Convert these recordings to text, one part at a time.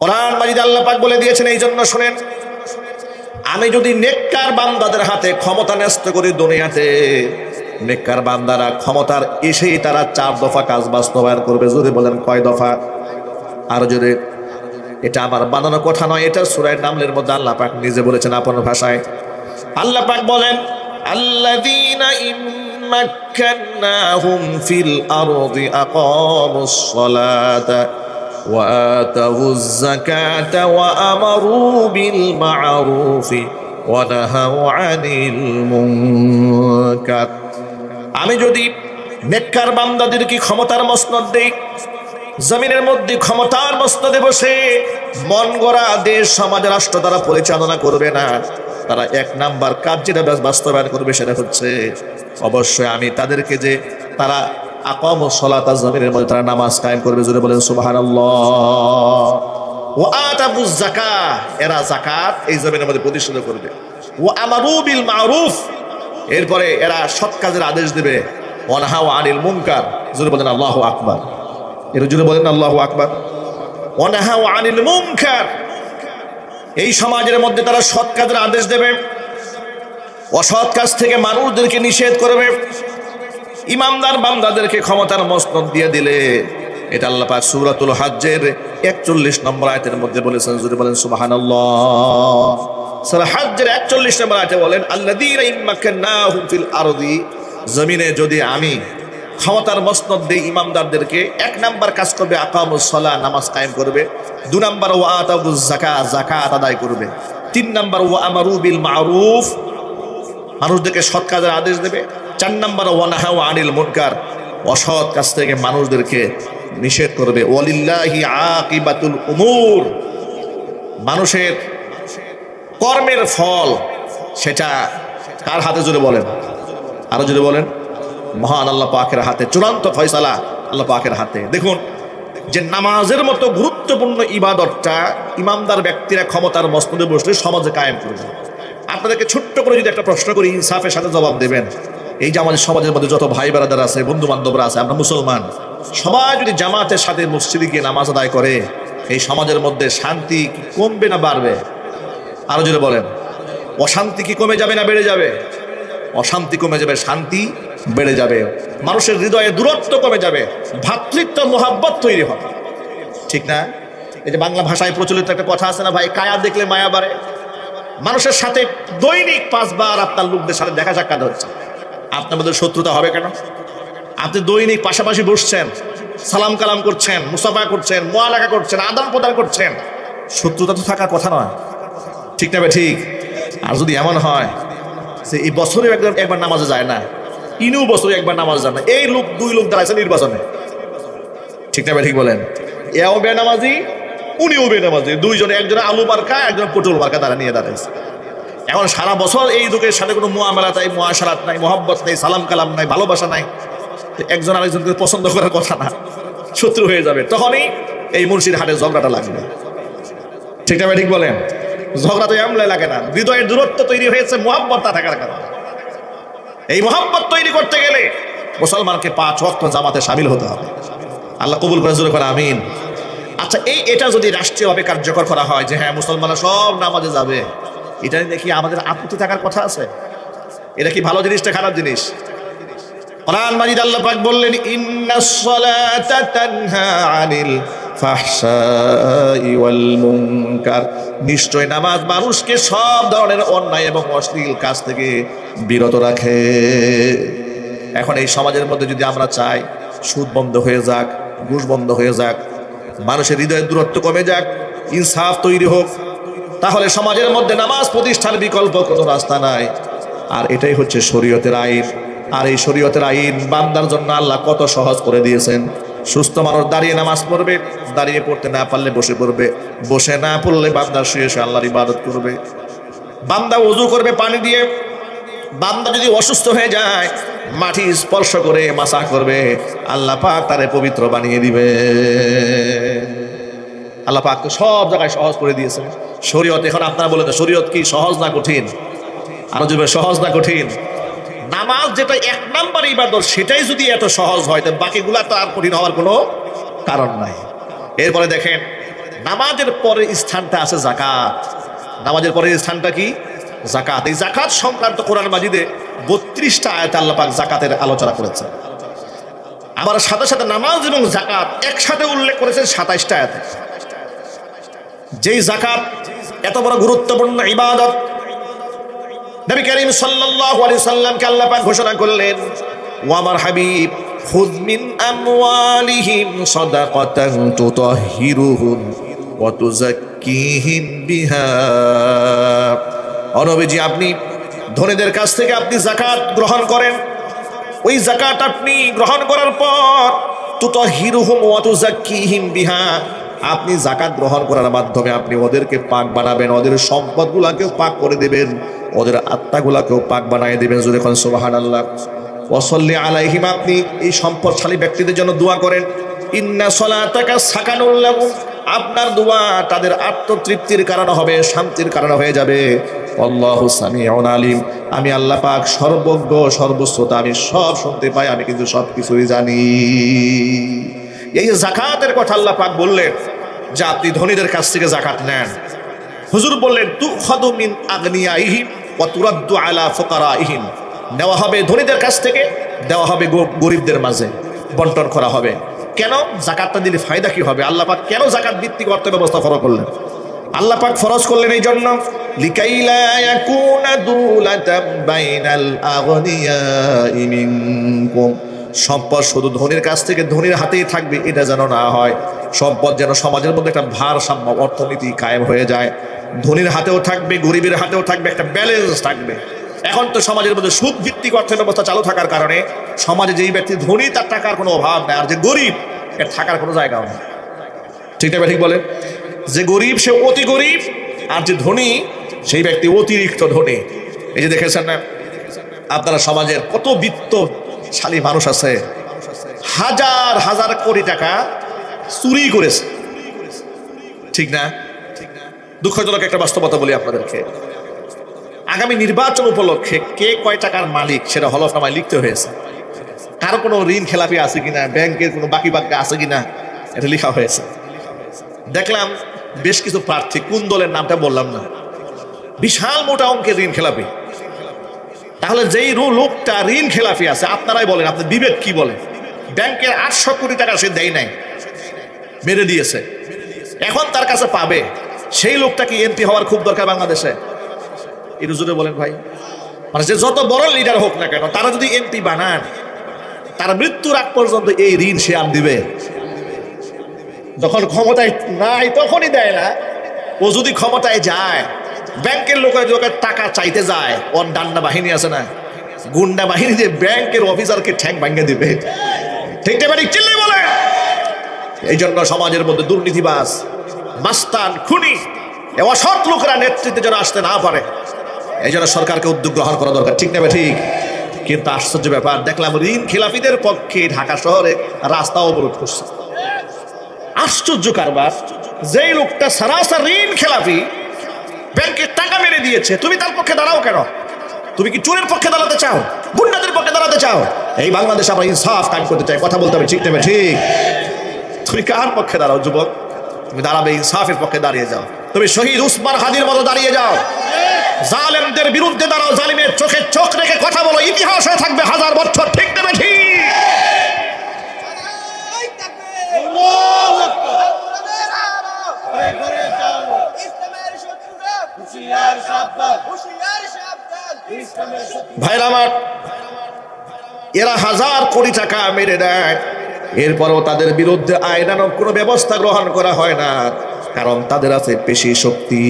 কোরআন মাজিদে আল্লাহ পাক বলে দিয়েছেন, এই জন্য শুনেন, আমি যদি নেককার বান্দাদের হাতে ক্ষমতা ন্যস্ত করি দুনিয়াতে, নেককার বান্দারা ক্ষমতার এসেই তারা 4 দফা কাজ বাস্তবায়ন করবে। জোরে বলেন কয় দফা? আর জোরে। এটা আমার বানানো কথা নয়, এটা সূরা নামলের মধ্যে আল্লাহ পাক নিজে বলেছেন আপন ভাষায়। আল্লাহ পাক বলেন, আল্লাযীনা ইম্মাক্কান্নাহুম ফিল আরদি আকামুস সালাতা ওয়া আতাউয যাকাতা ওয়া আমারু বিল মা'রুফি ওয়া নাহাউ আনিল মুনকার। আমি যদি নেককার বান্দাদেরকে ক্ষমতার মসনদ দেই, জমিনের মধ্যে ক্ষমতার মসনদে বসে মন গড়া দেশ সমাজ রাষ্ট্র তারা পরিচালনা করবে না, তারা 1 নাম্বার কাজ যেটা বাস্তবায়ন করবে সেটা হচ্ছে অবশ্যই আমি তাদেরকে যে তারা আকামুস সালাতা, জমিনের মধ্যে তারা নামাজ কায়েম করবে। জোরে বলেন সুবহানাল্লাহ। ওয়া আতাউয যাকাত, এরা যাকাত এই জমিনের মধ্যে প্রতিষ্ঠিত করবে। ওয়া আমারু বিল মা'রুফ, এরপরে এরা সৎ কাজের আদেশ দেবে। ওয়া নাহাউ আনিল মুনকার, জোরে বলেন আল্লাহু আকবার। এর জোরে বলেন আল্লাহু আকবার। ওয়া নাহাউ আনিল মুনকার, এই সমাজের মধ্যে তারা সৎ কাজের আদেশ দেবে, অসৎ কাজ থেকে মানুষদেরকে নিষেধ করবে। ইমানদার বান্দাদেরকে ক্ষমতার মসনদ দিয়ে দিলে, এটা আল্লাহ পাক সূরাতুল হজ্জের 41 নম্বর আয়াতের মধ্যে বলেছেন। জোরে বলেন সুবহানাল্লাহ। সূরা হজ্জের 41 নম্বর আয়াতে বলেন, আল্লাযীনা ইম্মাক্কান্নাহুম ফিল আরদি, জমিনে যদি আমি ক্ষমতার মসনদ দেই ইমামদারদেরকে, 1 নাম্বার কাজ করবে আকামুস সালাহ, নামাজ কায়েম করবে। 2 নাম্বার ওয়া আতাউয যাকাত, যাকাত আদায় করবে। 3 নাম্বার ওয়া আমারু বিল মা'রুফ, মানুষদেরকে সৎ কাজের আদেশ দেবে। 4 নাম্বার ওয়া নাহাউ আনিল মুনকার, অসৎ কাজ থেকে মানুষদেরকে নিষেধ করবে। ওয়ালিল্লাহি আকিবাতুল উমুর, মানুষের কর্মের ফল সেটা কার হাতে? জোরে বলেন, আরো জোরে বলেন। মহান আল্লাহ পাকের হাতে, চূড়ান্ত ফয়সালা আল্লাহ পাকের হাতে। দেখুন যে নামাজের মতো গুরুত্বপূর্ণ ইবাদতটা ইমামদার ব্যক্তিরা ক্ষমতার মসনদে বসলে সমাজে কায়েম করবে। আপনাদেরকে ছোট্ট করে যদি একটা প্রশ্ন করি, ইনসাফের সাথে জবাব দেবেন। এই যে আমাদের সমাজের মধ্যে যত ভাই ব্রাদার আছে, বন্ধু বান্ধবরা আছে, আমরা মুসলমান, সবাই যদি জামাতের সাথে মসজিদে গিয়ে নামাজ আদায় করে, এই সমাজের মধ্যে শান্তি কমবে না বাড়বে? আরো জোরে বলেন। অশান্তি কি কমে যাবে না বেড়ে যাবে? অশান্তি কমে যাবে, শান্তি বেড়ে যাবে, মানুষের হৃদয়ে দূরত্ব কমে যাবে, ভ্রাতৃত্ব মোহাব্বত তৈরি হবে। ঠিক না? এই যে বাংলা ভাষায় প্রচলিত একটা কথা আছে না ভাই, কায়া দেখলে মায়া বাড়ে। মানুষের সাথে দৈনিক 5 বার আপনার লোকদের সাথে দেখা সাক্ষাৎ হচ্ছে, আপনার মধ্যে শত্রুতা হবে কেন? আপনি দৈনিক পাশাপাশি বসছেন, সালাম কালাম করছেন, মুসাফা করছেন, মুআলাকা করছেন, আদান প্রদান করছেন, শত্রুতা তো থাকার কথা নয়। ঠিক না? ঠিক। আর যদি এমন হয় যে এই বছরে একবার নামাজে যায় না, ইনিও বছরে একবার নামাজ যায় না, এই লোক 2 লোক দাঁড়াইছে নির্বাচনে, ঠিক না? ঠিক বলেন। এও বেনামাজি, উনিও বেনামাজি, 2 জনে, একজনে আলু মার্কা, একজন পটল মার্কা নিয়ে দাঁড়াইছে। এখন সারা বছর এই লোকের সাথে কোনো মুআমালাত নাই, মুআশারাত নাই, মোহাব্বত নাই, সালাম কালাম নাই, ভালোবাসা নাই, একজন আরেকজনকে পছন্দ করার কথা না, শত্রু হয়ে যাবে। তখনই এই মুর্শিদ হাটে ঝগড়াটা লাগবে। ঠিক না? ঠিক বলেন। ঝগড়া তো এমলাই লাগে না, হৃদয়ের দূরত্ব তৈরি হয়েছে মোহাব্বতটা থাকার কারণে। এই মোহাব্বত তৈরি করতে গেলে মুসলমানকে 5 ওয়াক্ত জামাতে শামিল হতে হবে। আল্লাহ কবুল করে, জোরে করে আমিন। আচ্ছা, এটা যদি রাষ্ট্রীয়ভাবে কার্যকর করা হয় যে হ্যাঁ মুসলমানরা সব নামাজে যাবে, এটা দেখি আমাদের আপত্তি থাকার কথা আছে? এটা কি ভালো জিনিসটা খারাপ জিনিস? কোরআন মাজিদ আল্লাহ পাক বললেন, ইন্নাস সালাতা তানহা আনিল ফাহশাই ওয়াল মুনকার, নিশ্চয় নামাজ মানুষকে সব ধরনের অন্যায় এবং অশ্লীল কাজ থেকে বিরত রাখে। এখন এই সমাজের মধ্যে যদি আমরা চাই সুদ বন্ধ হয়ে যাক, ঘুষ বন্ধ হয়ে যাক, মানুষের হৃদয়ের দূরত্ব কমে যাক, ইনসাফ তৈরি হোক, তাহলে সমাজের মধ্যে নামাজ প্রতিষ্ঠার বিকল্প কোনো রাস্তা নাই। আর এটাই হচ্ছে শরীয়তের আইন। আর এই শরীয়তের আইন বান্দার জন্য আল্লাহ কত সহজ করে দিয়েছেন। সুস্থ মানুষ দাঁড়িয়ে নামাজ পড়বে, দাঁড়িয়ে পড়তে না পারলে বসে পড়বে, বসে না পড়লে বান্দা শুয়ে শুয়ে আল্লাহর ইবাদত করবে। বান্দা ওযু করবে পানি দিয়ে, বান্দা যদি অসুস্থ হয়ে যায় মাটি স্পর্শ করে মাসাহ করবে, আল্লাহ পাক তারে পবিত্র বানিয়ে দিবে। আল্লাহ পাক তো সব জায়গায় সহজ করে দিয়েছেন শরীয়ত। এখন আপনারা বলেন শরীয়ত কি সহজ না কঠিন? আরো যাবে সহজ না কঠিন? নামাজ যেটা 1 নাম্বার ইবাদত, সেটাই যদি এত সহজ হয়, তো বাকিগুলা তো আর কঠিন হওয়ার কোনো কারণ নাই। এরপরে দেখেন নামাজের পরের স্থানটা আছে যাকাত। নামাজের পরের স্থানটা কি? যাকাত। এই যাকাত সংক্রান্ত কোরআন মাজিদে 32টা আয়াতে আল্লাহ পাক যাকাতের আলোচনা করেছেন। আবার সাথে সাথে নামাজ এবং যাকাত একসাথে উল্লেখ করেছেন 27টা আয়াতে। যেই যাকাত এত বড় গুরুত্বপূর্ণ ইবাদত, নবী করিম সাল্লাল্লাহু আলাইহি সাল্লামকে আল্লাহ পাক ঘোষণা করলেন, ও আমার হাবিব, খুয মিন আমওয়ালিহিম সাদাকাতান তুতাহহিরুহুম ওয়া তুযাক্কিহিম বিহা। ও নবীজি, আপনি ধনীদের কাছ থেকে আপনি যাকাত গ্রহণ করেন। ওই যাকাত আপনি গ্রহণ করার পর তুতাহহিরুহুম ওয়া তুযাক্কিহিম বিহা, আপনি যাকাত গ্রহণ করার মাধ্যমে আপনি ওদেরকে পাক বানাবেন, ওদের সম্পদগুলোকেও পাক করে দিবেন, ওদের আত্মাগুলোকেও পাক বানিয়ে দিবেন। জোরে কোন সুবহানাল্লাহ। ওয়াসাল্লি আলাইহিম, আপনি এই সম্পদশালী ব্যক্তিদের জন্য দোয়া করেন। ইন্না সলাতাকা সাকানুল লাহুম, আপনার দোয়া তাদের আত্মতৃপ্তির কারণ হবে, শান্তির কারণ হয়ে যাবে। আল্লাহু সামিউন আলিম, আমি আল্লাহ পাক সর্বজ্ঞ সর্বশ্রোতা, আমি সব শুনতে পাই, আমি কিন্তু সব কিছুই জানি। এই যাকাতের কথা আল্লাহ পাক বললেন যে আপনি ধনীদের কাছ থেকে যাকাত নেন। হুজুর বললেন, তুখাদু মিন আগনিয়াইহিম ওয়া তুরাদ্দু আলা ফুকারাইহিম, নেওয়া হবে ধনীদের কাছ থেকে, দেওয়া হবে গরিবদের মাঝে, বন্টন করা হবে। কেন? যাকাতটা দিলে ফায়দা কি হবে? আল্লাহ পাক কেন যাকাত ভিত্তিক অর্থ ব্যবস্থা ফরজ করলেন? আল্লাহ পাক ফরজ করলেন এই জন্য, লিকাইলা ইয়াকুনা দুলাতাম বাইনাল আগনিয়াই মিনকুম, সম্পদ শুধু ধনীর কাছ থেকে ধনীর হাতেই থাকবে এটা যেন না হয়। সম্পদ যেন সমাজের মধ্যে একটা ভারসাম্য অর্থনীতি কায়েম হয়ে যায়, ধনীর হাতেও থাকবে, গরিবের হাতেও থাকবে, একটা ব্যালেন্স থাকবে। এখন তো সমাজের মধ্যে সুদ ভিত্তিক অর্থ ব্যবস্থা চালু থাকার কারণে সমাজে যেই ব্যক্তি ধনী তার টাকার কোনো অভাব নেই, আর যে গরিব এর থাকার কোনো জায়গাও নেই। ঠিক না? ঠিক বলে, যে গরিব সে অতি গরিব, আর যে ধনী সেই ব্যক্তি অতিরিক্ত ধনী। এই যে দেখেছেন না আপনারা, সমাজের কত বিত্তশালী মানুষ আছে, হাজার হাজার কোটি টাকা চুরি করেছে। ঠিক না? দুঃখজনক একটা বাস্তবতা বলি আপনাদেরকে, আগামী নির্বাচন উপলক্ষে কে কয় টাকার মালিক সেটা হলফনামায় লিখতে হয়েছে। কারো কোনো ঋণ খেলাপি আছে কিনা, ব্যাংকের কোনো বাকি বাক্যা আছে কিনা, এটা লেখা হয়েছে। দেখলাম বেশ কিছু প্রার্থী, কোন দলের নামটা বললাম না, বিশাল মোটা অঙ্কের ঋণ খেলাপি। তাহলে যেই লোকটা ঋণ খেলাপি আছে, আপনারাই বলেন, আপনার বিবেক কি বলে? ব্যাংকের 800 কোটি টাকা সে দেয় নাই, মেরে দিয়েছে, এখন তার কাছে পাবে। সেই লোকটা কি এমপি হওয়ার খুব দরকার বাংলাদেশে? একটু জোরে বলেন ভাই। মানে যে যত বড় লিডার হোক না কেন, তারা যদি এমপি বানান, তার মৃত্যুর আগ পর্যন্ত এই ঋণ সে আর দিবে। যখন ক্ষমতায় নাই তখনই দেয় না, ও যদি ক্ষমতায় যায়, ব্যাংকের লোকের টাকা চাইতে যায়, ওর ডান্ডা বাহিনী আছে না, গুন্ডা বাহিনী, যে ব্যাংকের অফিসারকে ঠ্যাং ভাঙে দিবে। ঠিক না? চিল্লে বলে। এই জন্য সমাজের মধ্যে দুর্নীতিবাজ, মাস্তান, খুনি, অসৎ লোকেরা নেতৃত্বে যেন আসতে না পারে, এই জন্য সরকারকে উদ্যোগ গ্রহণ করা দরকার। ঠিক না? ঠিক। কিন্তু আশ্চর্য ব্যাপার, দেখলাম ঋণ খেলাপিদের পক্ষে ঢাকা শহরে রাস্তা অবরোধ করছে। আশ্চর্য কারবার, যেই লোকটা সারাসার ঋণ খেলাপি, ব্যাংকের টাকা মেরে দিয়েছে, তুমি তার পক্ষে দাঁড়াও কেন? তুমি কি চোরের পক্ষে দাঁড়াতে চাও, গুন্ডাদের পক্ষে দাঁড়াতে চাও? এই বাংলাদেশে আমরা ইনসাফ কায়েম করতে চাই, কথা বলতে হবে। ঠিক না? ঠিক। তুমি কার পক্ষে দাঁড়াও যুবক? তুমি দাঁড়াবে ইনসাফের পক্ষে, দাঁড়িয়ে যাও। তুমি শহীদ উসমান হাদির মতো দাঁড়িয়ে যাও, জালেমদের বিরুদ্ধে দাঁড়াও, জালিমের চোখে চোখ রেখে কথা বলো, ইতিহাস হয়ে থাকবে হাজার বছর। ঠিক না? ঠিক। ভাইরা আমার, এরা হাজার কোটি টাকা মেরে দেয়, এরপরও তাদের বিরুদ্ধে আইনানুগ কোনো ব্যবস্থা গ্রহণ করা হয় না, কারণ তাদের আছে পেশি শক্তি।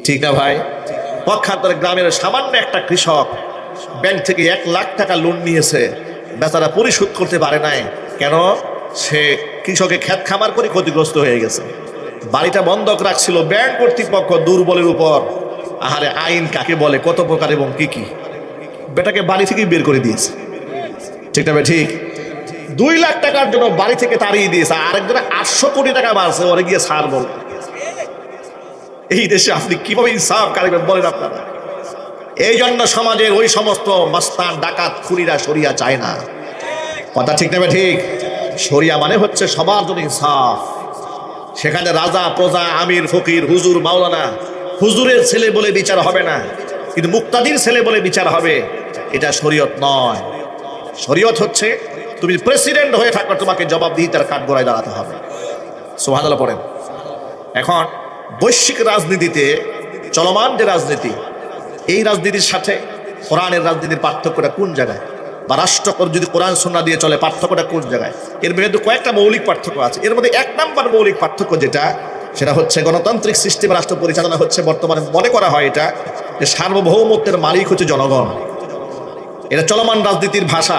ঠিক না ভাই? পক্ষান্তরে গ্রামের সামান্য একটা কৃষক ব্যাংক থেকে 1 লাখ টাকা লোন নিয়েছে, বেচারা পরিশোধ করতে পারে নাই। কেন? সে কৃষকের ক্ষেত খামার করে ক্ষতিগ্রস্ত হয়ে গেছে, বাড়িটা বন্ধক রাখছিল ব্যাংক কর্তৃপক্ষ দুর্বলের উপর। আহারে, আইন কাকে বলে, কত প্রকার এবং কি কি, বেটাকে বাড়ি থেকে বের করে দিয়েছে। ঠিক না? ঠিক। 2 লাখ টাকার জন্য বাড়ি থেকে তাড়িয়ে দিয়েছে, আরেকজনে 800 কোটি টাকা মারছে, ওরে গিয়ে ছাড় বল। এই দেশে আপনি কিভাবে ইনসাফ কারবেন বলেন আপনারা? এই জন্য সমাজের ওই সমস্ত মাস্তান, ডাকাত, খুনিরা শরিয়া চায় না। কথা ঠিক না? ঠিক। শরিয়া মানে হচ্ছে সবার জন্য ইনসাফ, সেখানে রাজা, প্রজা, আমির, ফকির, হুজুর, মাওলানা, হুজুরের ছেলে বলে বিচার হবে না, কিন্তু মুক্তাদির ছেলে বলে বিচার হবে। এটা শরীয়ত নয়। শরীয়ত হচ্ছে তুমি প্রেসিডেন্ট হয়ে থাকলে তোমাকে জবাবদিহিতার কাঠগড়ায় দাঁড়াতে হবে। সুবহানাল্লাহ পড়েন। এখন বৈশ্বিক রাজনীতিতে চলমান যে রাজনীতি, এই রাজনীতির সাথে কোরআনের রাজনীতির পার্থক্যটা কোন জায়গায়, বা রাষ্ট্র যদি কোরআন সুন্নাহ দিয়ে চলে পার্থক্যটা কোন জায়গায়? এর মধ্যে কয়েকটা মৌলিক পার্থক্য আছে। এর মধ্যে এক নম্বর মৌলিক পার্থক্য যেটা, সেটা হচ্ছে গণতান্ত্রিক সিস্টেমে রাষ্ট্র পরিচালনা হচ্ছে বর্তমানে মনে করা হয় এটা যে সার্বভৌমত্বের মালিক হচ্ছে জনগণ। এটা চলমান রাজনীতির ভাষা।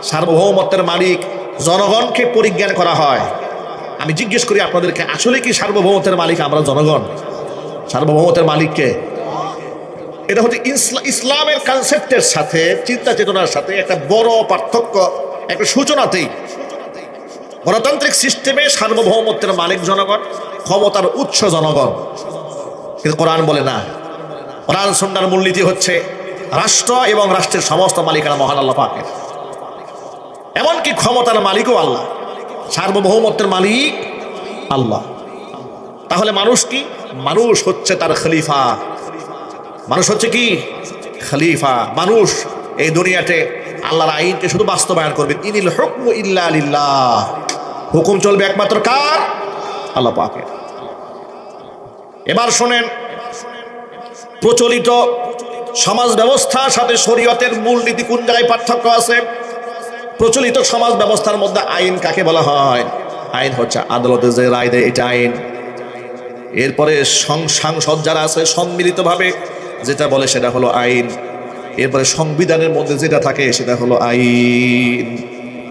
সার্বভৌমত্বের মালিক জনগণকে পরিজ্ঞান করা হয়। আমি জিজ্ঞেস করি আপনাদেরকে, আসলে কি সার্বভৌমত্বের মালিক আমরা জনগণ? সার্বভৌমত্বের মালিককে? এটা হচ্ছে ইসলামের কনসেপ্টের সাথে, চিন্তা চেতনার সাথে একটা বড় পার্থক্য, একটা সূচনাতেই। গণতান্ত্রিক সিস্টেমে সার্বভৌমত্বের মালিক জনগণ, ক্ষমতার উৎস জনগণ, কিন্তু কোরআন বলে না। কোরআন সুন্নাহর মূলনীতি হচ্ছে রাষ্ট্র এবং রাষ্ট্রের সমস্ত মালিকানা মহান আল্লাহ পাকের। এমনকি ক্ষমতার মালিকও আল্লাহ, সার্বভৌমত্বের মালিক আল্লাহ। তাহলে মানুষ কি? মানুষ হচ্ছে তার খলিফা। মানুষ হচ্ছে কি? খলিফা। মানুষ এই দুনিয়াতে আল্লাহর আইনকে শুধু বাস্তবায়ন করবে। ইনিল হুকমু ইল্লা লিল্লাহ। হুকুম চলবে একমাত্র কার? আল্লাহ পাকের। এবার শোনেন, প্রচলিত সমাজ ব্যবস্থার সাথে শরীয়তের মূলনীতি কোন জায়গায় পার্থক্য আছে? প্রচলিত সমাজ ব্যবস্থার মধ্যে আইন কাকে বলা হয়? আইন হচ্ছে আদালতে যে রায় দেয়, এটা আইন। এরপরে সাংসদ যারা আছে সম্মিলিতভাবে যেটা বলে সেটা হলো আইন। এরপরে সংবিধানের মধ্যে যেটা থাকে সেটা হলো আইন।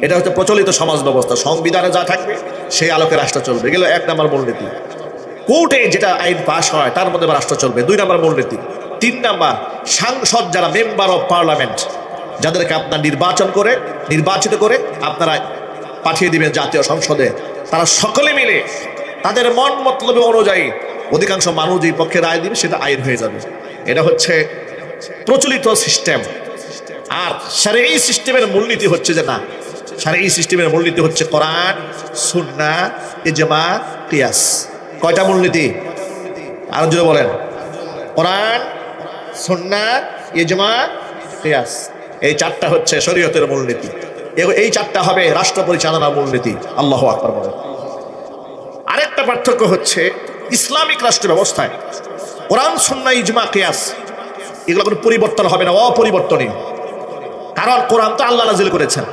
এটা হচ্ছে প্রচলিত সমাজ ব্যবস্থা। সংবিধানে যা থাকবে সেই আলোকে রাষ্ট্র চলবে, গেল এক নম্বর মূলনীতি। কোর্টে যেটা আইন পাশ হয় তার মধ্যে রাষ্ট্র চলবে, দুই নম্বর মূলনীতি। তিন নম্বর, সাংসদ যারা মেম্বার অফ পার্লামেন্ট, যাদেরকে আপনার নির্বাচিত করে আপনারা পাঠিয়ে দিবেন জাতীয় সংসদে, তারা সকলে মিলে তাদের মন মতলব অনুযায়ী অধিকাংশ মানুষ যেই পক্ষে রায় দিবে সেটা আইন হয়ে যাবে। এটা হচ্ছে প্রচলিত সিস্টেম। আর শারঈ সিস্টেমের মূলনীতি হচ্ছে যে না, শারঈ সিস্টেমের মূলনীতি হচ্ছে কোরআন, সুন্নাহ, ইজমা, কিয়াস। কয়টা মূলনীতি? আরো জোরে বলেন। কোরআন, সুন্নাহ, ইজমা, কিয়াস। এই চারটা হচ্ছে শরীয়তের মূলনীতি। এই চারটা হবে রাষ্ট্র পরিচালনার মূলনীতি। আল্লাহু আকবার বলেন। আরেকটা পার্থক্য হচ্ছে ইসলামিক রাষ্ট্র ব্যবস্থায় কোরআন, সুন্নাহ, ইজমা, কিয়াস এগুলো কোনো পরিবর্তন হবে না, অপরিবর্তনীয়। কারণ কোরআন তো আল্লাহ নাজিল করেছেন,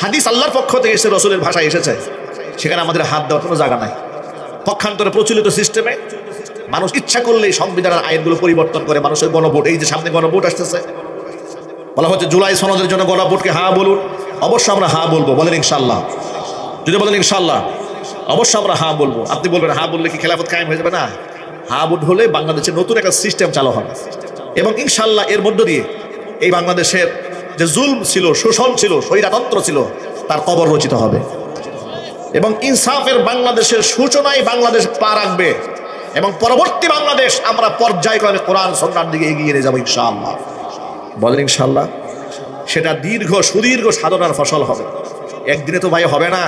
হাদিস আল্লাহর পক্ষ থেকে এসে রসুলের ভাষায় এসেছে, সেখানে আমাদের হাত দেওয়ার কোনো জায়গা নাই। পক্ষান্তরে প্রচলিত সিস্টেমে মানুষ ইচ্ছা করলেই সংবিধানের আইনগুলো পরিবর্তন করে। মানুষের গণভোট, এই যে সামনে গণভোট আসতেছে, বলা হচ্ছে জুলাই সনদের জন্য গণভোটকে হ্যাঁ বলুন। অবশ্য আমরা হ্যাঁ বলবো, বলেন ইনশাল্লাহ। যদি বলেন ইনশাল্লাহ, অবশ্য আমরা হ্যাঁ বলবো। আপনি বলবেন হ্যাঁ বললে কি খেলাফত কায়েম হয়ে যাবে? না, হ্যাঁ ভোট হলে বাংলাদেশের নতুন একটা সিস্টেম চালু হবে, এবং ইনশাল্লাহ এর মধ্য দিয়ে এই বাংলাদেশের যে জুলম ছিল, শোষণ ছিল, স্বৈরতন্ত্র ছিল, তার কবর রচিত হবে, এবং ইনসাফের বাংলাদেশের সূচনায় বাংলাদেশ পা রাখবে, এবং পরবর্তী বাংলাদেশ আমরা পর্যায়ক্রমে কোরআন সুন্নাহর দিকে এগিয়ে নিয়ে যাবো ইনশাআল্লাহ। বলেন ইনশাআল্লাহ। সেটা সুদীর্ঘ সাধনার ফসল হবে। একদিনে তো ভাই হবে না,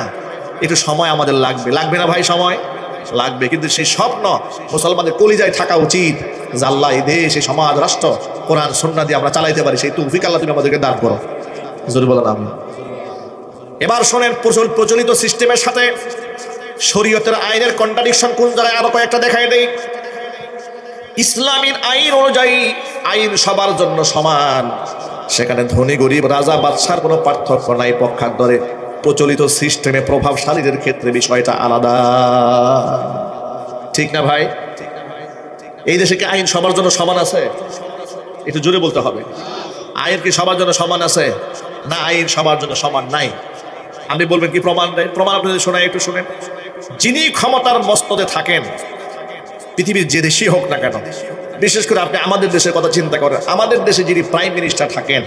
একটু সময় আমাদের লাগবে। লাগবে না ভাই? সময় লাগবে, কিন্তু সেই স্বপ্ন মুসলমানদের কলিজায় থাকা উচিত যে আল্লাহ এই দেশ, এই সমাজ, রাষ্ট্র কোরআন সুন্নাহ দিয়ে আমরা চালাইতে পারি। সেই তৌফিক আল্লাহ তুমি আমাদেরকে দান করো। জোরে বলেন আমিন। এবার শোনেন, প্রচলিত সিস্টেমের সাথে শরীয়তের আইনের কন্ট্রাডিকশন কোন জায়গায় আরো কয়েকটা দেখাই দেই। ইসলামের আইন অনুযায়ী আইন সবার জন্য সমান, সেখানে ধনী গরিব, রাজা বাদশার কোনো পার্থক্য নাই। পক্ষান্তরে প্রচলিত সিস্টেমে প্রভাবশালীদের ক্ষেত্রে বিষয়টা আলাদা। ঠিক না ভাই? এই দেশে কি আইন সবার জন্য সমান আছে? একটু জোরে বলতে হবে। আইন কি সবার জন্য সমান আছে? না, আইন সবার জন্য সমান নাই। আপনি বলবেন কি প্রমাণ দেয়? প্রমাণ আপনাদের শোনায়, একটু শুনেন। যিনি ক্ষমতার মস্তদে থাকেন, পৃথিবীর যে দেশই হোক না কেন, বিশেষ করে আপনি আমাদের দেশের কথা চিন্তা করেন, আমাদের দেশে যিনি প্রাইম মিনিস্টার থাকেন,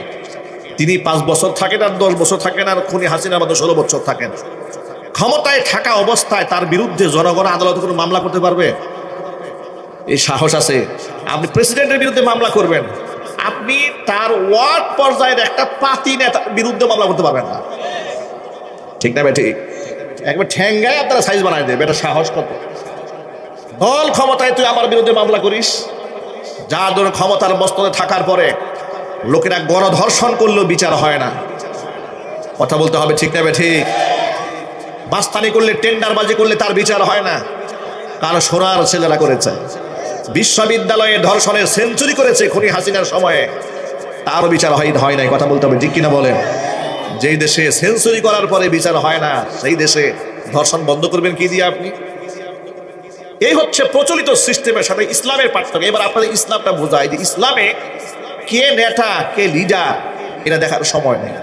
তিনি 5 বছর থাকেন, আর 10 বছর থাকেন, আর খুনি হাসিনার মতো 16 বছর থাকেন। ক্ষমতায় থাকা অবস্থায় তার বিরুদ্ধে জনগণ আদালতে কোনো মামলা করতে পারবে? এই সাহস আছে? আপনি প্রেসিডেন্টের বিরুদ্ধে মামলা করবেন, আপনি তার ওয়ার্ড পর্যায়ের একটা পাতি নেতার বিরুদ্ধে মামলা করতে পারবেন না। ঠিক না ভাই? ঠিক। একবার ঠ্যাঙ্গায় আপনারা সাইজ বানাই দেবে, এটা সাহস কত? দল ক্ষমতায় তুই আমার বিরুদ্ধে মামলা করিস, যার ধরে ক্ষমতার মস্তদে থাকার পরে লোকেরা গণধর্ষণ করলেও বিচার হয় না। কথা বলতে হবে, ঠিক না ঠিক? বাস্তানি করলে, টেন্ডারবাজি করলে তার বিচার হয় না। কারো সোনার ছেলেরা করেছে, বিশ্ববিদ্যালয়ে ধর্ষণের সেঞ্চুরি করেছে খুনি হাসিনার সময়ে, তারও বিচার হয় নাই। কথা বলতে হবে, ঠিক কিনা বলেন? যেই দেশে সেঞ্চুরি করার পরে বিচার হয় না, সেই দেশে ধর্ষণ বন্ধ করবেন কি দিয়ে আপনি? এই হচ্ছে প্রচলিত সিস্টেমের সাথে ইসলামের পার্থক্য। এবার আপনাদের ইসলামটা বোঝায় যে ইসলামে কে নেতা কে লিডার এটা দেখার সময় নেই।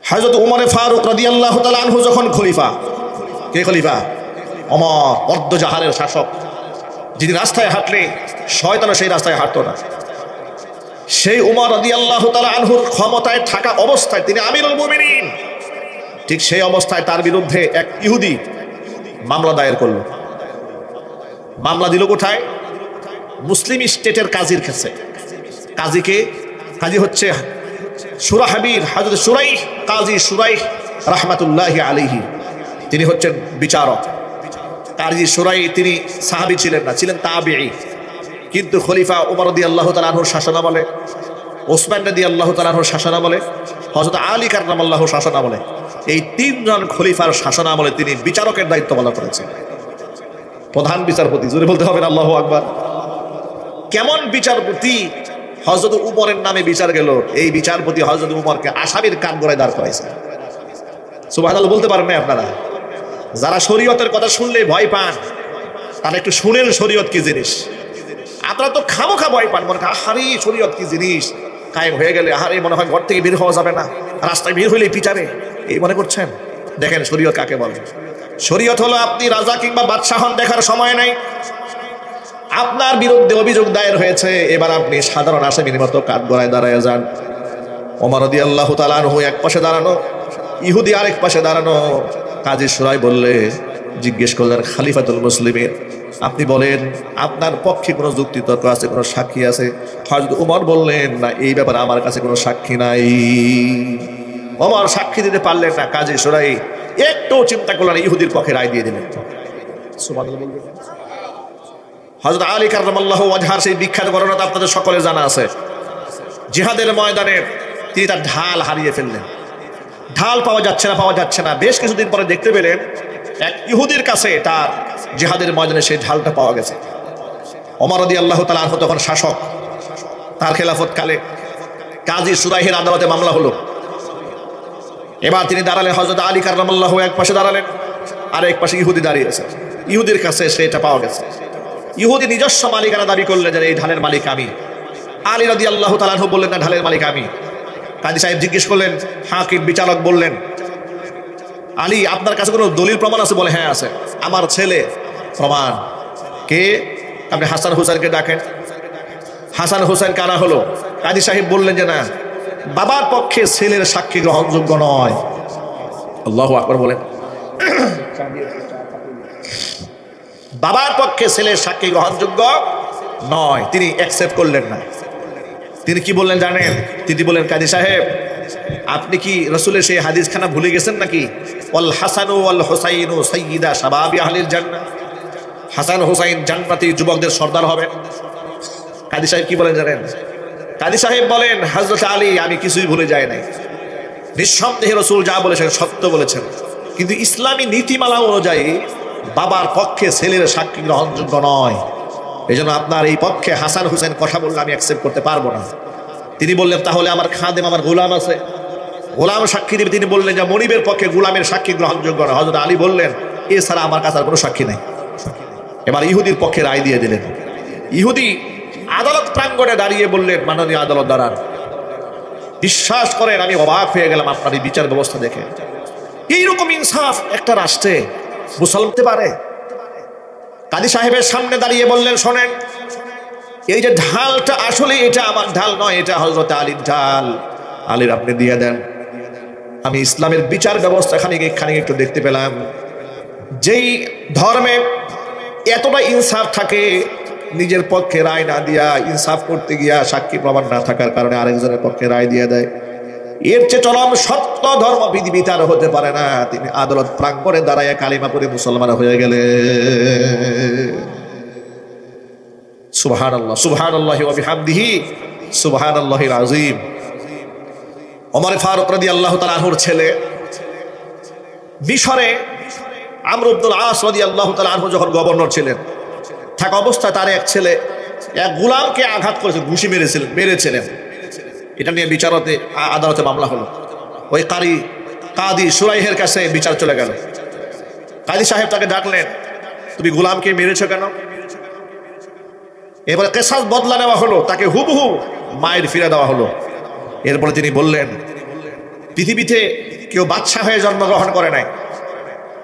হযরত উমর ফারুক রাদিয়াল্লাহু তাআলা আনহু যখন খলিফা, কে খলিফা? ওমর, অর্ধজাহানের শাসক, যিনি রাস্তায় হাঁটলে শয়তানও সেই রাস্তায় হাঁটতো না। সেই উমর রাদিয়াল্লাহু তাআলা আনহুর ক্ষমতায় থাকা অবস্থায় তিনি আমিরুল মুমিনিন, ঠিক সেই অবস্থায় তার বিরুদ্ধে এক ইহুদি মামলা দায়ের করল। মামলা দিল কোথায়? মুসলিম স্টেটের কাজীর কাছে। কাজী হচ্ছে সুরাহাবির হযরত সুরাইহ, কাজী সুরাইহ রাহমাতুল্লাহি আলাইহি, তিনি হচ্ছেন বিচারক। কাজী সুরাইহ তিনি সাহাবী ছিলেন না, ছিলেন তাবিঈ। কিন্তু খলিফা ওমর রাদিয়াল্লাহু তাআলা আনহুর শাসনামলে, ওসমান রাদিয়াল্লাহু তাআলা আনহুর শাসনামলে, হযরত আলী কাররামাল্লাহু শাসনামলে, এই তিনজন খলিফার শাসনামলে তিনি বিচারকের দায়িত্ব পালন করেছেন। প্রধান বিচারপতি, জোরে বলতে হবে আল্লাহু আকবার। কেমন বিচারপতি? হযরত উমরের নামে বিচার গেল, এই বিচারপতি হযরত উমরকে আসামির কাঠগড়ায় দাঁড় করাইছে। সুবহানাল্লাহ বলতে পারেন না আপনারা? যারা শরীয়তের কথা শুনলে ভয় পান, তারা একটু শুনেন শরীয়ত কি জিনিস। আপনারা তো খামোখা ভয় পান, মনে হয় আহারে শরীয়ত কি জিনিস, কায়েম হয়ে গেলে আহারে মনে হয় ঘর থেকে বের হওয়া যাবে না, রাস্তায় বের হইলেই পিটাবে, এই মনে করছেন। দেখেন শরীয়ত কাকে বলে। শরীয়ত হলো আপনি রাজা কিংবা বাদশাহ হন, দেখার সময় নাই। আপনার বিরুদ্ধে অভিযোগ দায়ের হয়েছে, এবার আপনি সাধারণ আসামির মতো কাঠগড়ায় দাঁড়ায় যান। ওমর রাদিয়াল্লাহু তাআলা আনহু এক পাশে দাঁড়ানো, ইহুদি আরেক পাশে দাঁড়ানো। কাজী সুরাই বললে, জিজ্ঞেস করলেন খলিফাতুল মুসলিমিন, আপনি বলেন আপনার পক্ষে কোনো যুক্তি তর্ক আছে, কোনো সাক্ষী আছে? হযরত উমর বললেন, না, এই ব্যাপারে আমার কাছে কোনো সাক্ষী নাই। ওমর সাক্ষী দিতে পারলেন না। কাজী সুরাই একটু চিন্তা করলেন, ইহুদির পক্ষে রায় দিয়ে দিলেন। সুবহানাল্লাহ বলবেন। হযরত আলী কাররামাল্লাহু ওয়াজহার সেই বিখ্যাত ঘটনা তো আপনাদের সকলের জানা আছে। জিহাদের ময়দানে তিনি তার ঢাল হারিয়ে ফেললেন। ঢাল পাওয়া যাচ্ছে না। বেশ কিছুদিন পরে দেখতে পেলেন এক ইহুদির কাছে তার জিহাদের ময়দানে সেই ঢালটা পাওয়া গেছে। ওমর রাদিয়াল্লাহু তাআলা আনহু তখন শাসক, তার খেলাফত কালে কাজী সুরাইহের আদালতে মামলা হলো। এবার তিনি দাঁড়ালেন, হযরত আলী কাররামাল্লাহু এক পাশে দাঁড়ালেন, আর এক পাশে ইহুদি দাঁড়িয়েছে। ইহুদির কাছে সেটা পাওয়া গেছে। ইহুদি নিজস্ব মালিকানা দাবি করলেন যে এই ঢালের মালিক আমি। আলী রাদিয়াল্লাহু তাআলা আনহু বললেন, না, ঢালের মালিক আমি। কাজী সাহেব জিজ্ঞেস করলেন, হাকিম বিচারক বললেন, আলী আপনার কাছে কোনো দলিল প্রমাণ আছে? বলে, হ্যাঁ আছে, আমার ছেলে প্রমাণ। কে? আপনি হাসান হুসাইনকে ডাকেন। হাসান হুসাইনকে আনা হলো। কাজী সাহেব বললেন যে না, বাবার পক্ষে ছেলের সাক্ষী গ্রহণযোগ্য নয়। আল্লাহু আকবার বলেন। বাবার পক্ষে ছেলের সাক্ষী গ্রহণযোগ্য নয়, তিনি অ্যাকসেপ্ট করলেন না। তিনি কি বললেন জানেন? তিনি বললেন, কাজী সাহেব আপনি কি রাসূলের সেই হাদিসখানা ভুলে গেছেন নাকি? ওয়াল হাসানু ওয়াল হুসাইনু সাইয়্যিদা শাবাবি আহলিল জান্নাহ, হাসান হুসাইন জান্নাতি যুবকদের সর্দার হবেন। কাজী সাহেব কি বলেন জানেন? কাজী সাহেব বলেন, হযরত আলী আমি কিছুই ভুলে যাই নাই। নিঃসন্দেহে রাসূল যা বলেছেন সত্য বলেছেন, কিন্তু ইসলামী নীতিমালা অনুযায়ী বাবার পক্ষে ছেলের সাক্ষী গ্রহণযোগ্য নয়। এই জন্য আপনার এই পক্ষে হাসান হুসেন কথা বললে আমি অ্যাকসেপ্ট করতে পারবো না। তিনি বললেন, তাহলে আমার খাদেম, আমার গোলাম আছে, গোলাম সাক্ষী দেবে। তিনি বললেন যে মনিবের পক্ষে গোলামের সাক্ষী গ্রহণযোগ্য না। হযরত আলী বললেন, এছাড়া আমার কাছে আর কোনো সাক্ষী নাই। এবার ইহুদির পক্ষে রায় দিয়ে দিলেন। ইহুদি আদালত প্রাঙ্গণে দাঁড়িয়ে বললেন, মাননীয় আদালত দাঁড়ান, বিশ্বাস করেন আমি অবাক হয়ে গেলাম আপনার এই বিচার ব্যবস্থা দেখে। এইরকম ইনসাফ একটা রাষ্ট্রে মুসলমান হতে পারে? কাজী সাহেবের সামনে দাঁড়িয়ে বললেন, শোনেন, এই যে ঢালটা আসলে এটা আমার ঢাল নয়, এটা হযরত আলীর ঢাল। আলীর আপনি দিয়ে দেন। আমি ইসলামের বিচার ব্যবস্থা খানিক একটু দেখতে পেলাম, যেই ধর্মে এতটা ইনসাফ থাকে, নিজের পক্ষে রায় না দিয়া ইনসাফ করতে গিয়া সাক্ষী প্রমাণ না থাকার কারণে আরেকজনের পক্ষে রায় দিয়ে দেয়। এর চেয়ে চরম সত্য ধর্ম পৃথিবীতে আর হতে পারে না। তিনি আদালত প্রাঙ্গণে দাঁড়ায় কালিমা পড়ে মুসলমান হয়ে গেলেন। সুবহানাল্লাহ, সুবহানাল্লাহি ওয়া বিহামদিহি, সুবহানাল্লাহিল আযীম। ওমর ফারুক রাদিয়াল্লাহু তাআলা আনহুর ছেলে মিশরে আমর ইবনুল আস রাদিয়াল্লাহু তাআলা আনহু যখন গভর্নর ছিলেন, থাকা অবস্থায় তার এক ছেলে এক গোলামকে আঘাত করেছে, ঘুষি মেরেছিলেন। এটা নিয়ে আদালতে মামলা হলো। ওই কাদি সুরাইহের কাছে বিচার চলে গেল। কাদি সাহেব তাকে ডাকলেন, তুমি গোলামকে মেরেছো কেন? এবারে কেসাস বদলা নেওয়া হলো, তাকে হুবহু মায়ের ফিরে দেওয়া হলো। এরপরে তিনি বললেন, পৃথিবীতে কেউ বাদশা হয়ে জন্মগ্রহণ করে নাই,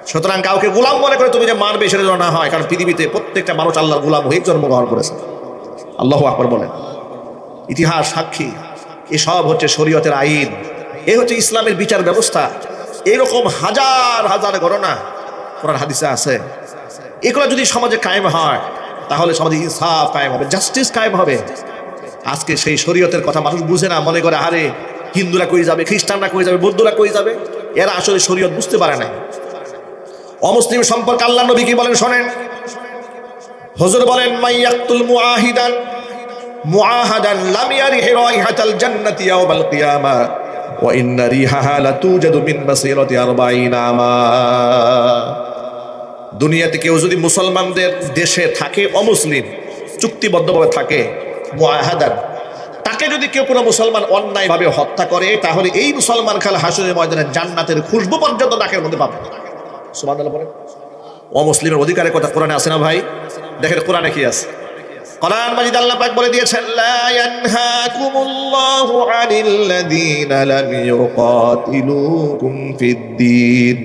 সুতরাং কাউকে গোলাম মনে করে তুমি যে মারবে সেটা যেন না হয়, কারণ পৃথিবীতে প্রত্যেকটা মানুষ আল্লাহর গোলাম হয়ে জন্মগ্রহণ করেছে। আল্লাহু আকবার বলেন। ইতিহাস সাক্ষী, এসব হচ্ছে শরীয়তের আইন, এই হচ্ছে ইসলামের বিচার ব্যবস্থা। এরকম হাজার হাজার ঘটনা কোরআন হাদিসে আছে। এগুলো যদি সমাজে কায়েম হয় তাহলে সমাজে ইনসাফ কায়েম হবে, জাস্টিস কায়েম হবে। আজকে সেই শরীয়তের কথা মানুষ বুঝে না, মনে করে আরে হিন্দুরা কই যাবে, খ্রিস্টানরা কই যাবে, বৌদ্ধরা কই যাবে। এরা আসলে শরীয়ত বুঝতে পারে না। অমুসলিম সম্পর্কে আল্লাহ নবী কি বলেন শোনেন। হুজুর বলেন, মাইয়াকতুল মুআহাদান লাম ইয়ারিহ রাইহাতাল জান্নাতি ইয়াওমাল কিয়ামা ওয়া ইন্না রিহাহা লাতুজাদু মিন মাসিরাতি 40 আমা। দুনিয়াতে কেউ যদি মুসলমানদের দেশে থাকে, অমুসলিম চুক্তিবদ্ধভাবে থাকে, মুআহাদান, তাকে যদি কেউ কোনো মুসলমান অন্যায়ভাবে হত্যা করে, তাহলে এই মুসলমান কাল হাসরের ময়দানে জান্নাতের খুশবু পর্যন্ত নাকের মধ্যে পাবে। সুবহানাল্লাহ বলেন। অমুসলিমের অধিকারের কথা কোরআনে আছে না ভাই? দেখেন কোরআনে কি আছে। কোরআন মাজিদ আল্লাহ পাক বলে দিয়েছেন, লা ইয়ানহাকুমুল্লাহু আনিল্লাযীনা লাম ইউকাতিলুকুম ফিদ-দীন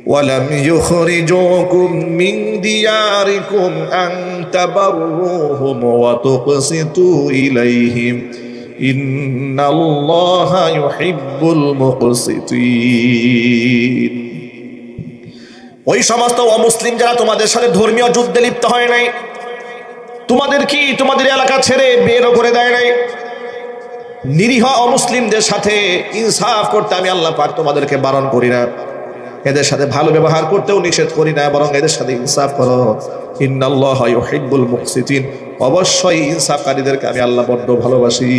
ওয়া লাম ইউখরিজুকুম মিন দিয়ারিকুম আন তাবাররুহুম ওয়া তুকসিতু ইলাইহিম ইন্নাল্লাহা ইউহিব্বুল মুকসিতিন। ওই সমস্ত অমুসলিম যারা তোমাদের সাথে ধর্মীয় যুদ্ধে লিপ্ত হয় নাই, তোমাদের এলাকা ছেড়ে বেরও করে দেয় নাই, নিরীহ অমুসলিমদের সাথে ইনসাফ করতে আমি আল্লাহ পাক তোমাদেরকে বারণ করি না, এদের সাথে ভালো ব্যবহার করতেও নিষেধ করি না, বরং এদের সাথে ইনসাফ করো। ইন্নাল্লাহা ইউহিব্বুল মুকসিতিন, অবশ্যই ইনসাফকারীদেরকে আমি আল্লাহ বড্ড ভালোবাসি।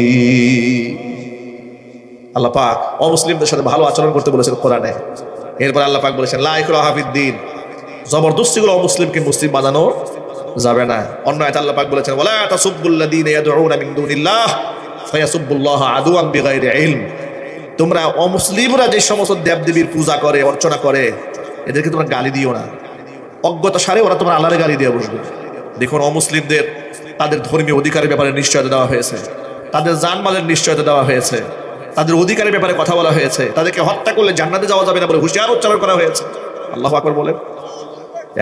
আল্লাহ পাক অমুসলিমদের সাথে ভালো আচরণ করতে বলেছেন কোরআনে। এরপর আল্লাহ পাক বলেছেন, লা ইকরাহা ফিদ-দীন, জবরদস্তি করে অমুসলিমকে মুসলিম বানানো যাবে না। অন্য আয়াতে আল্লাহ পাক বলেছেন, ওয়ালা তাসুব্বুল্লাযীনা ইয়াদউনা মিন দুনিল্লাহ ফায়াসুব্বুল্লাহা আদুওয়ান বিগাইরি ইলম। তোমরা অমুসলিমরা যে সমস্ত দেবদেবীর পূজা করে, অর্চনা করে, এদেরকে তোমরা গালি দিও না। অজ্ঞতা সারে ওরা তোমরা আল্লাহর গালি দিয়ে বসবে। দেখুন, অমুসলিমদের তাদের ধর্মীয় অধিকারের ব্যাপারে নিশ্চয়তা দেওয়া হয়েছে, তাদের জানমালের নিশ্চয়তা দেওয়া হয়েছে, তাদের অধিকারের ব্যাপারে কথা বলা হয়েছে, তাদেরকে হত্যা করলে জান্নাতে যাওয়া যাবে না বলে হুঁশিয়ার উচ্চারণ করা হয়েছে। আল্লাহু আকবার বলেন।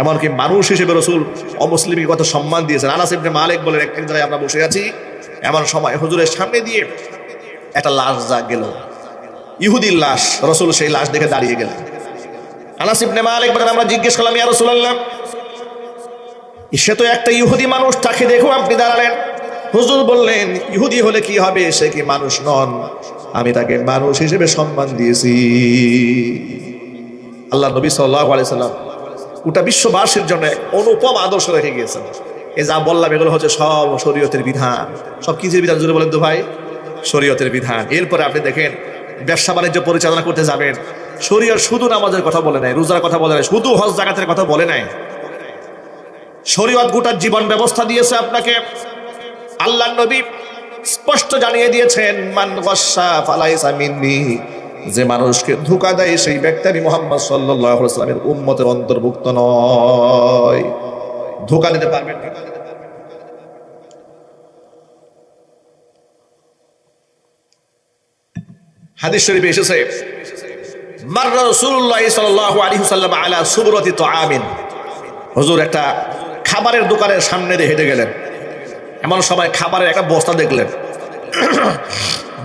এমনকি মানুষ হিসেবে রাসূল অমুসলিমকে কত সম্মান দিয়েছেন। আনাস ইবনে মালিক বলেন, এক জায়গায় আমরা বসে আছি, এমন সময় হুজুরের সামনে দিয়ে একটা লাশ যা গেল, ইহুদির লাশ। রাসূল সেই লাশ দেখে দাঁড়িয়ে গেলেন। আনাস ইবনে মালিক বলেন, আমরা জিজ্ঞেস করলাম, ইয়া রাসূলুল্লাহ, সে তো একটা ইহুদি মানুষ, তাকে দেখো আপনি দাঁড়ালেন। হুজুর বললেন, ইহুদি হলে কি হবে, সে কি মানুষ নন? আমি তাকে মানুষ হিসেবে সম্মান দিয়েছি। আল্লাহ নবী সাল্লাল্লাহু আলাইহি সাল্লাম গোটা বিশ্ববাসীর জন্য এক অনুপম আদর্শ রেখে গিয়েছেন। এই যা বললাম এগুলো হচ্ছে সব শরীয়তের বিধান। সব কিসের বিধান জুড়ে বলেন তো ভাই? শরীয়তের বিধান। এরপরে আপনি দেখেন, ব্যবসা বাণিজ্য পরিচালনা করতে যাবেন, শরীয়ত শুধু নামাজের কথা বলে নাই, রোজার কথা বলে নাই, শুধু হজ যাকাতের কথা বলে নাই। শরীয়ত গোটা জীবন ব্যবস্থা দিয়েছে আপনাকে। আল্লাহর নবী স্পষ্ট জানিয়ে দিয়েছেন, মান গাশশা ফালাইসা মিন্নি, যে মানুষকে ধোঁকা দেয় সেই ব্যক্তি আমি মুহাম্মদ সাল্লাল্লাহু আলাইহি ওয়াসাল্লামের উম্মতের অন্তর্ভুক্ত নয়। ধোঁকা দিতে পারবেন না। হাদিস শরীফে এসেছে, মাররা রাসূলুল্লাহ সাল্লাল্লাহু আলাইহি ওয়াসাল্লাম আলা সুবরাতি তুআমিন। হুজুর একটা খাবারের দোকানের সামনে দিয়ে হেঁটে গেলেন। এমন সময় খাবারের একটা বস্তা দেখলেন,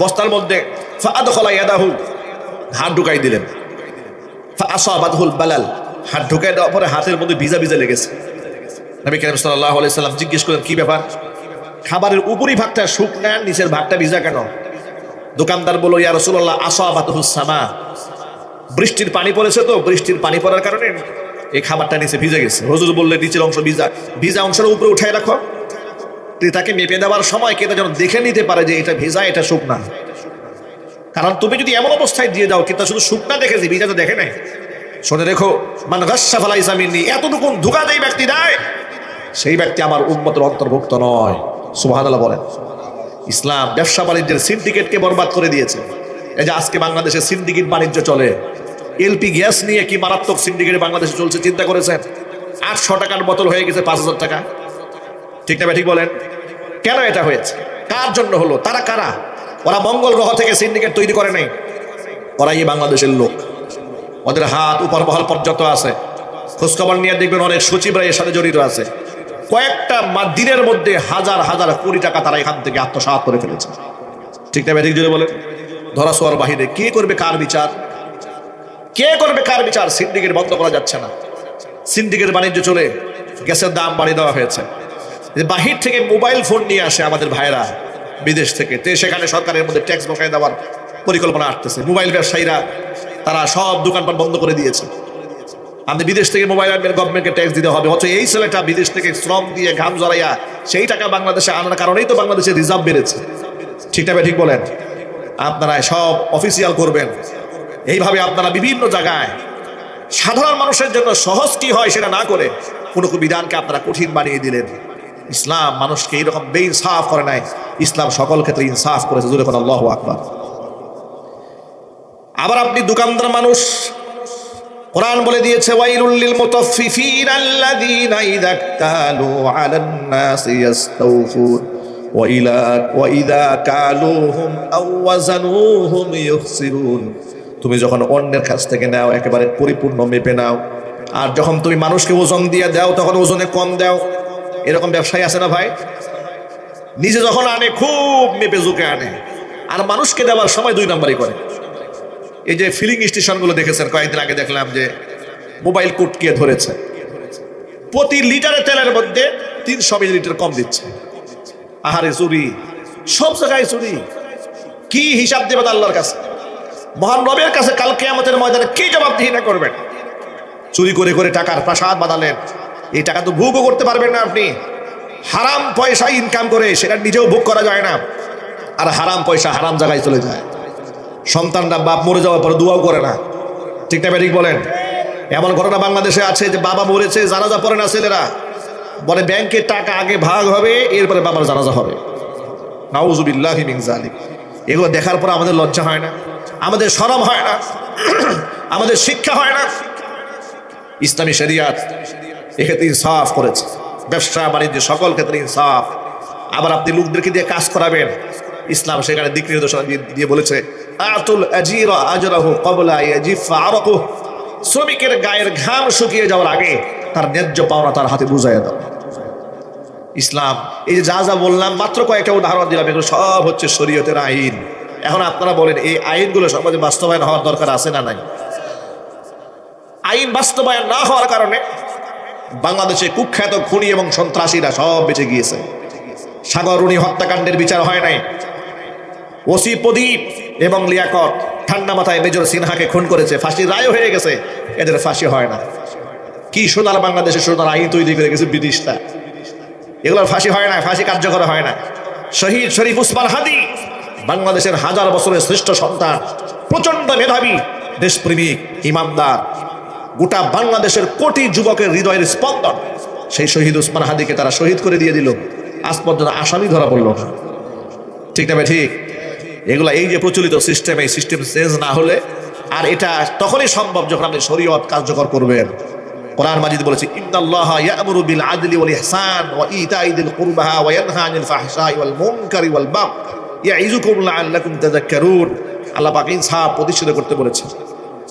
বস্তার মধ্যে ফাআদখালা ইয়াদাহু, হাত ঢুকাই দিলেন। ফাআসাবাতহুল বালাল, হাত ঢুকাই দেওয়ার পরে হাতের মধ্যে ভিজা ভিজা লেগেছে। নবী কারীম সাল্লাল্লাহু আলাইহি সাল্লাম জিজ্ঞেস করলেন, কি ব্যাপার? খাবারের উপরি ভাগটা শুকনা, নিচের ভাগটা ভিজা কেন? দোকানদার বলল, ইয়া রাসূলুল্লাহ আসাবাতুহুস সামা, বৃষ্টির পানি পড়েছে, তো বৃষ্টির পানি পড়ার কারণে এই খাবারটা নিচে ভিজে গেছে। হুজুর বললেন, নিচের অংশ ভিজা, ভিজা অংশের উপরে উঠায় রাখো। তাকে মেপে দেওয়ার সময় কেতা যেন দেখে নিতে পারে যে এটা ভেজা, এটা শুকনা। কারণ তুমি যদি এমন অবস্থায় দিয়ে দাও, কিন্তু শুধু শুকনা দেখেছি, ভিজা তো দেখে নাই। শুনে রেখো, মান গাসসা ফালাইসা মিন্নি, এতটুকু ধোঁকা যেই ব্যক্তি দেয় সেই ব্যক্তি আমার উম্মতের অন্তর্ভুক্ত নয়। সুবহানাল্লাহ বলেন। ইসলাম ব্যবসা বাণিজ্যের সিন্ডিকেটকে বরবাদ করে দিয়েছে। এই যে আজকে বাংলাদেশে সিন্ডিকেট বাণিজ্য চলে, এলপি গ্যাস নিয়ে কি মারাত্মক সিন্ডিকেট বাংলাদেশে চলছে চিন্তা করেছেন? 800 টাকার বোতল হয়ে গেছে 5000 টাকা। ঠিক না ঠিক বলেন? কেন এটা হয়েছে? কার জন্য হলো? তারা কারা? ওরা মঙ্গল গ্রহ থেকে সিন্ডিকেট তৈরি করে নাই, ওরা এই বাংলাদেশের লোক। ওদের হাত উপর মহল পর্যন্ত আছে। খোঁজখবর নিয়ে দেখবেন অনেক সচিবরা এর সাথে জড়িত আছে। কয়েকটা দিনের মধ্যে হাজার হাজার কোটি টাকা তারা এখান থেকে আত্মসাৎ করে ফেলেছে। ঠিক না ঠিক জোরে বলেন? ধরা ছোঁয়ার বাহিরে কে করবে কার বিচার? কে করবে কার বিচার? সিন্ডিকেট বন্ধ করা যাচ্ছে না। সিন্ডিকেট বাণিজ্য চলে, গ্যাসের দাম বাড়িয়ে দেওয়া হয়েছে। বাহির থেকে মোবাইল ফোন নিয়ে আসে আমাদের ভাইরা বিদেশ থেকে, সেখানে সরকারের মধ্যে ট্যাক্স বসায় দেওয়ার পরিকল্পনা আসতেছে। মোবাইল ব্যবসায়ীরা তারা সব দোকানপাট বন্ধ করে দিয়েছে। আপনি বিদেশ থেকে মোবাইল আনবেন, গভর্নমেন্টকে ট্যাক্স দিতে হবে। অথচ এই ছেলেটা বিদেশ থেকে শ্রম দিয়ে ঘাম জড়াইয়া সেই টাকা বাংলাদেশে আনার কারণেই তো বাংলাদেশের রিজার্ভ বেড়েছে। ঠিক না ঠিক বলেন? আপনারা সব অফিসিয়াল করবেন। এইভাবে আপনারা বিভিন্ন জায়গায় সাধারণ মানুষের জন্য সহজ কি হয় সেটা না করে কোনো বিধানকে আপনারা কঠিন বানিয়ে দিলেন। ইসলাম মানুষকে এইরকম বেইনসাফ করে নাই, ইসলাম সকল ক্ষেত্রে ইনসাফ করেছে। জোরে বলেন আল্লাহু আকবার। আবার আপনি দোকানদার মানুষ, কোরআন বলে দিয়েছে, ওয়াইলুল লিল মুতাফফিফিন আল্লাযীনা ইযা ক্তালু আলান নাসি ইস্তাওফুন ওয়া ইযা কালুহুম আও ওয়াজানুহুম ইউখসিরুন। তুমি যখন অন্যের কাছ থেকে নাও একেবারে পরিপূর্ণ মেপে নাও, আর যখন তুমি মানুষকে ওজন দিয়ে দাও তখন ওজনে কম দাও। এরকম ব্যবসায়ী আছে না ভাই? নিজে যখন আনে খুব মেপে ঝুঁকে আনে, আর মানুষকে দেওয়ার সময় 2 নম্বরই করে। এই যে ফিলিং স্টেশনগুলো দেখেছেন, কয়েকদিন আগে দেখলাম যে মোবাইল কুটকিয়ে ধরেছে, প্রতি লিটারে তেলের মধ্যে 300 মিলিলিটার কম দিচ্ছে। আহারে চুরি, সব জায়গায় চুরি। কি হিসাব দেবেন আল্লাহর কাছে? মহান রবের কাছে কাল কিয়ামতের ময়দানে কি জবাবদিহিতা করবেন? চুরি করে করে টাকার প্রাসাদ বানালেন, এই টাকা তো ভোগও করতে পারবেন না আপনি। হারাম পয়সা ইনকাম করে সেটা নিজেও ভোগ করা যায় না, আর হারাম পয়সা হারাম জায়গায় চলে যায়। সন্তানরা বাপ মরে যাওয়ার পরে দোয়াও করে না। ঠিক না ঠিক বলেন? এমন ঘটনা বাংলাদেশে আছে যে বাবা মরেছে, জানাজা পড়ে না ছেলেরা, বলে ব্যাংকের টাকা আগে ভাগ হবে, এরপরে বাবার জানাজা হবে। নাউযুবিল্লাহি মিন যালিক। এগুলো দেখার পর আমাদের লজ্জা হয় না? আমাদের শরম হয় না? আমাদের শিক্ষা হয় না? ইসলামী শরিয়াত এক্ষেত্রে ইনসাফ করেছে, ব্যবসা বাণিজ্য সকল ক্ষেত্রে ইনসাফ। আবার আপনি লোকদেরকে দিয়ে কাজ করাবেন, ইসলাম সেখানে দিক নির্দেশনা দিয়ে বলেছে, আতুল আজিরা আজরাহু ক্বাবলা ইয়াজিফা আরাকুহু। শ্রমিকের গায়ের ঘাম শুকিয়ে যাওয়ার আগে তার ন্যায্য পাওনা তার হাতে বুঝাইয়া দাও। ইসলাম এই যে যা যা বললাম, মাত্র কয়েকটা উদাহরণ দিলাম, এগুলো সব হচ্ছে শরীয়তের আইন। এখন আপনারা বলেন, এই আইনগুলো সমাজে বাস্তবায়ন হওয়ার দরকার আছে না নাই? আইন বাস্তবায়ন না হওয়ার কারণে বাংলাদেশে কুখ্যাত খুনি এবং সন্ত্রাসীরা সব বেঁচে গিয়েছে। সাগররুনি হত্যাকাণ্ডের বিচার হয় নাই। ওসি প্রদীপ এবং লিয়াকত ঠান্ডা মাথায় মেজর সিনহাকে খুন করেছে, ফাঁসির রায় হয়ে গেছে, এদের ফাঁসি হয় না। কি সোনার বাংলাদেশে সোনার আইন তৈরি করে গেছে ব্রিটিশরা, এগুলোর ফাঁসি হয় না, ফাঁসি কার্যকর হয় না। শহীদ শরীফ উসমান হাদি বাংলাদেশের হাজার বছরের শ্রেষ্ঠ সন্তান, প্রচন্ড মেধাবী, দেশপ্রেমিক, ইমানদার, গোটা বাংলাদেশের কোটি যুবকের হৃদয়ের স্পন্দন। সেই শহীদ উসমান হাদিকে তারা শহীদ করে দিয়ে দিল, আজ পর্যন্ত আসামি ধরা পড়ল না। ঠিক না ঠিক? এগুলা এই যে প্রচলিত সিস্টেম, এই সিস্টেম চেঞ্জ না হলে, আর এটা তখনই সম্ভব যখন আপনি শরীয়ত কার্যকর করবেন। কোরআন মাজিদ বলেছে, ইন্নাল্লাহা ইয়া'মুরু বিল আদলি ওয়াল ইহসান ওয়া ইতাই যিল কুরবা ওয়া ইয়ানহা আনিল ফাহশাই ওয়াল মুনকারি ওয়াল বাগই ইয়াইযুকুম লাআল্লাকুম তাযাক্কারুন। আল্লাহ পাক ইনসাফ প্রতিষ্ঠিত করতে বলেছেন।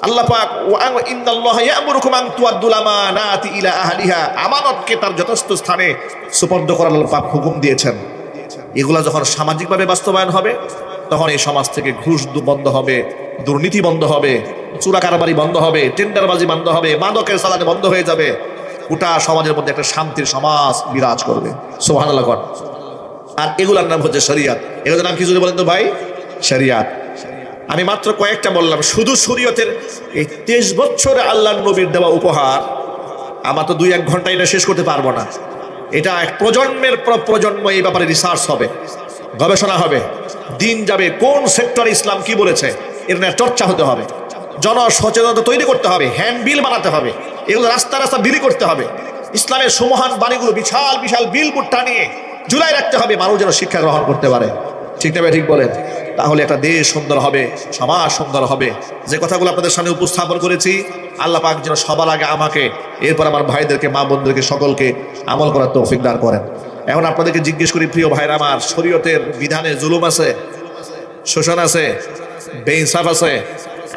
আল্লাহ পাক ইন্নাল্লাহা ইয়া'মুরুকুম আন তুআদ্দুল আমানাতি ইলা আহলিহা, আমানতকে তার যথার্থ স্থানে সুপর্দ করার আল্লাহ পাক হুকুম দিয়েছেন। এগুলা যখন সামাজিকভাবে বাস্তবায়ন হবে, তখন এই সমাজ থেকে ঘুষ বন্ধ হবে, দুর্নীতি বন্ধ হবে, চোরা কারবারি বন্ধ হবে, টেন্ডারবাজি বন্ধ হবে, মাদকের চালানি বন্ধ হয়ে যাবে। গোটা সমাজের মধ্যে একটা শান্তির সমাজ বিরাজ করবে। সুবহানাল্লাহ। আর এগুলার নাম হচ্ছে শরিয়াত। এগুলোর নাম কি যদি বলেন তো ভাই? শরিয়াত। আমি মাত্র কয়েকটা বললাম, শুধু শরীয়তের এই 23 বছরে আল্লাহর নবীর দেওয়া উপহার আমার তো 2-1 ঘন্টা এটা শেষ করতে পারবো না। এটা এক প্রজন্মের পর প্রজন্ম এই ব্যাপারে রিসার্চ হবে, গবেষণা হবে, দিন যাবে, কোন সেক্টরে ইসলাম কি বলেছে এর নিয়ে চর্চা হতে হবে, জনসচেতনতা তৈরি করতে হবে, হ্যান্ডবিল বানাতে হবে, এগুলো রাস্তা রাস্তা বিলি করতে হবে, ইসলামের সুমহান বাণীগুলো বিশাল বিশাল বিলবোর্ড টানিয়ে ঝুলাই রাখতে হবে, মানুষ যেন শিক্ষা গ্রহণ করতে পারে। ঠিক না ভাই, ঠিক বলেন? তাহলে একটা দেশ সুন্দর হবে, সমাজ সুন্দর হবে। যে কথাগুলো আপনাদের সামনে উপস্থাপন করেছি, আল্লাহ পাক যেন সবার আগে আমাকে, এরপর আমার ভাইদেরকে, মা বোনদেরকে সকলকে আমল করার তৌফিক দান করেন। এখন আপনাদেরকে জিজ্ঞেস করি, প্রিয় ভাইরা আমার, শরীয়তের বিধানে জুলুম আছে, শোষণ আছে, বেইনসাফ আছে,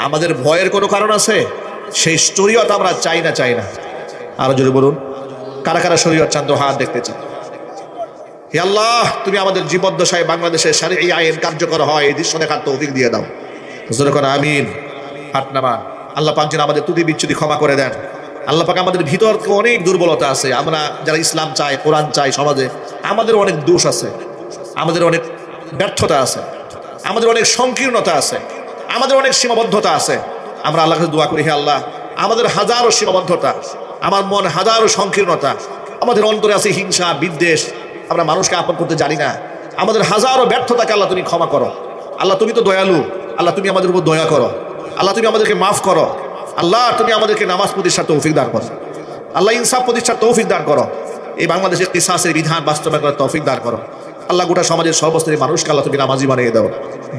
আমাদের ভয়ের কোনো কারণ আছে? সেই শরীয়ত আমরা চাই না, চাই না? আরো জোরে বলুন, কারা কারা শরীয়ত চান? তো হাত দেখতে চান। হে আল্লাহ, তুমি আমাদের জীবদ্দশায় বাংলাদেশের শারঈ আইন কার্যকর হয় এই দৃশ্য দেখার তৌফিক দিয়ে দাও। জোরে করে আমিন। হাত নামান। আল্লাহ পাক যেন আমাদের ত্রুটি বিচ্যুতি ক্ষমা করে দেন। আল্লাহ পাক আমাদের ভিতর অনেক দুর্বলতা আছে, আমরা যারা ইসলাম চাই, কোরআন চাই, সমাজে আমাদের অনেক দোষ আছে, আমাদের অনেক ব্যর্থতা আছে, আমাদের অনেক সংকীর্ণতা আছে, আমাদের অনেক সীমাবদ্ধতা আছে। আমরা আল্লাহর কাছে দোয়া করি, হে আল্লাহ, আমাদের হাজারো সীমাবদ্ধতা, আমার মন হাজারো সংকীর্ণতা, আমাদের অন্তরে আছে হিংসা, বিদ্বেষ, আমরা মানুষকে আপন করতে জানি না, আমাদের হাজারো ব্যর্থতাকে আল্লাহ তুমি ক্ষমা করো। আল্লাহ তুমি তো দয়ালু, আল্লাহ তুমি আমাদের উপর দয়া করো, আল্লাহ তুমি আমাদেরকে মাফ করো, আল্লাহ তুমি আমাদেরকে নামাজ প্রতিষ্ঠার তৌফিক দান করো, আল্লাহ ইনসাফ প্রতিষ্ঠার তৌফিক দান করো, এই বাংলাদেশের কিসাসের বিধান বাস্তবায়ন করার তৌফিক দান করো। আল্লাহ গোটা সমাজের সর্বস্তরের মানুষকে আল্লাহ তুমি নামাজি বানিয়ে দাও,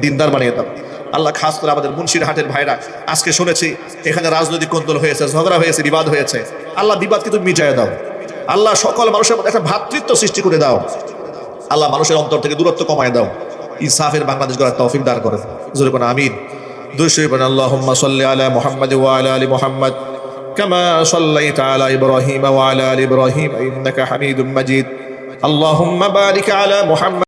দিনদার বানিয়ে দাও। আল্লাহ খাস করে আমাদের মুন্সিরহাটের ভাইরা, আজকে শুনেছি এখানে রাজনৈতিক কোন্দল হয়েছে, ঝগড়া হয়েছে, বিবাদ হয়েছে, আল্লাহ বিবাদকে তুমি মিটাইয়ে দাও। আল্লাহ সকল মানুষের মধ্যে একটা ভ্রাতৃত্ব সৃষ্টি করে দাও। আল্লাহ মানুষের অন্তর থেকে দূরত্ব কমায় দাও, ইনসাফের বাংলাদেশ গড়ার তৌফিক দান করে। জোরে কোন আমিন। দুরূদ শরীফ পড়েন, আল্লাহুম্মা সাল্লি আলা মুহাম্মাদ ওয়া আলা আলি মুহাম্মাদ কামা সাল্লাইতা আলা ইব্রাহিম ওয়া আলা আলি ইব্রাহিম ইন্নাকা হামিদুম মাজিদ। আল্লাহুম্মা বারিক আলা মুহাম্মাদ